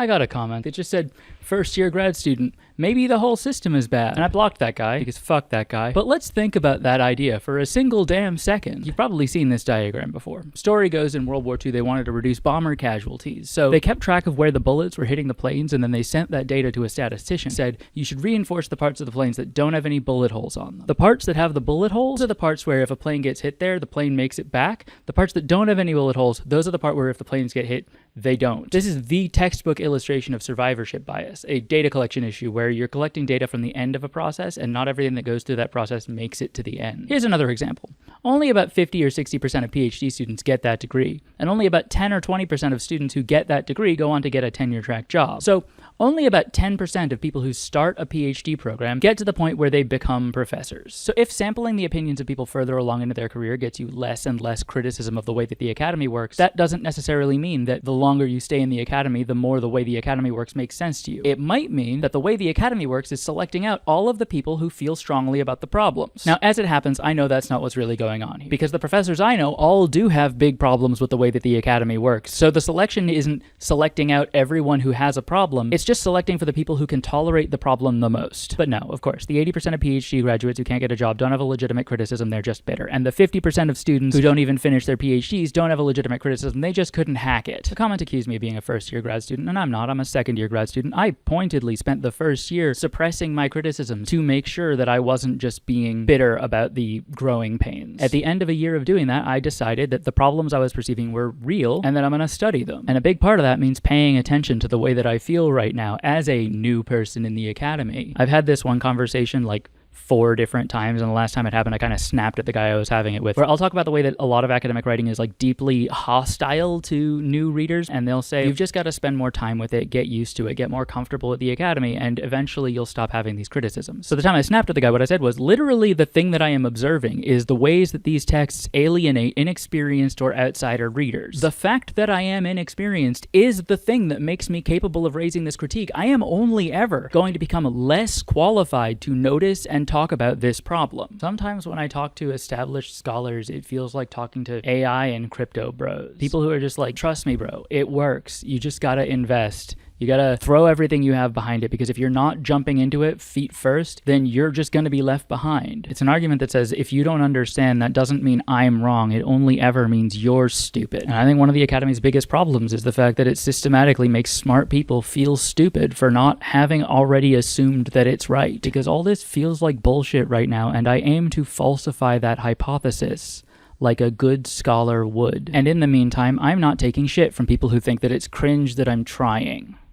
I got a comment that just said, first year grad student, maybe the whole system is bad. And I blocked that guy because fuck that guy. But let's think about that idea for a single damn second. You've probably seen this diagram before. Story goes in World War II they wanted to reduce bomber casualties. So they kept track of where the bullets were hitting the planes and then they sent that data to a statistician. Said, you should reinforce the parts of the planes that don't have any bullet holes on them. The parts that have the bullet holes are the parts where if a plane gets hit there, the plane makes it back. The parts that don't have any bullet holes, those are the part where if the planes get hit, they don't. This is the textbook illustration of survivorship bias, a data collection issue where you're collecting data from the end of a process and not everything that goes through that process makes it to the end. Here's another example. Only about 50 or 60% of PhD students get that degree, and only about 10 or 20% of students who get that degree go on to get a tenure track job. So only about 10% of people who start a PhD program get to the point where they become professors. So if sampling the opinions of people further along into their career gets you less and less criticism of the way that the academy works, that doesn't necessarily mean that the longer you stay in the academy, the more the way the academy works makes sense to you. It might mean that the way the academy works is selecting out all of the people who feel strongly about the problems. Now, as it happens, I know that's not what's really going on here, because the professors I know all do have big problems with the way that the academy works. So the selection isn't selecting out everyone who has a problem, it's just selecting for the people who can tolerate the problem the most. But no, of course, the 80% of PhD graduates who can't get a job don't have a legitimate criticism, they're just bitter. And the 50% of students who don't even finish their PhDs don't have a legitimate criticism, they just couldn't hack it. The comment accused me of being a first-year grad student, and I'm not, I'm a second-year grad student. I pointedly spent the first year suppressing my criticism to make sure that I wasn't just being bitter about the growing pains. At the end of a year of doing that, I decided that the problems I was perceiving were real and that I'm gonna study them. And a big part of that means paying attention to the way that I feel right now as a new person in the academy. I've had this one conversation like 4 different times, and the last time it happened I kind of snapped at the guy I was having it with, where I'll talk about the way that a lot of academic writing is like deeply hostile to new readers, and they'll say, you've just got to spend more time with it, get used to it, get more comfortable at the academy, and eventually you'll stop having these criticisms. So the time I snapped at the guy, what I said was, literally the thing that I am observing is the ways that these texts alienate inexperienced or outsider readers. The fact that I am inexperienced is the thing that makes me capable of raising this critique. I am only ever going to become less qualified to notice and talk about this problem. Sometimes when I talk to established scholars, it feels like talking to AI and crypto bros. People who are just like, trust me, bro, it works. You just gotta invest. You gotta throw everything you have behind it, because if you're not jumping into it feet first, then you're just gonna be left behind. It's an argument that says, if you don't understand, that doesn't mean I'm wrong. It only ever means you're stupid. And I think one of the academy's biggest problems is the fact that it systematically makes smart people feel stupid for not having already assumed that it's right. Because all this feels like bullshit right now, and I aim to falsify that hypothesis like a good scholar would. And in the meantime, I'm not taking shit from people who think that it's cringe that I'm trying.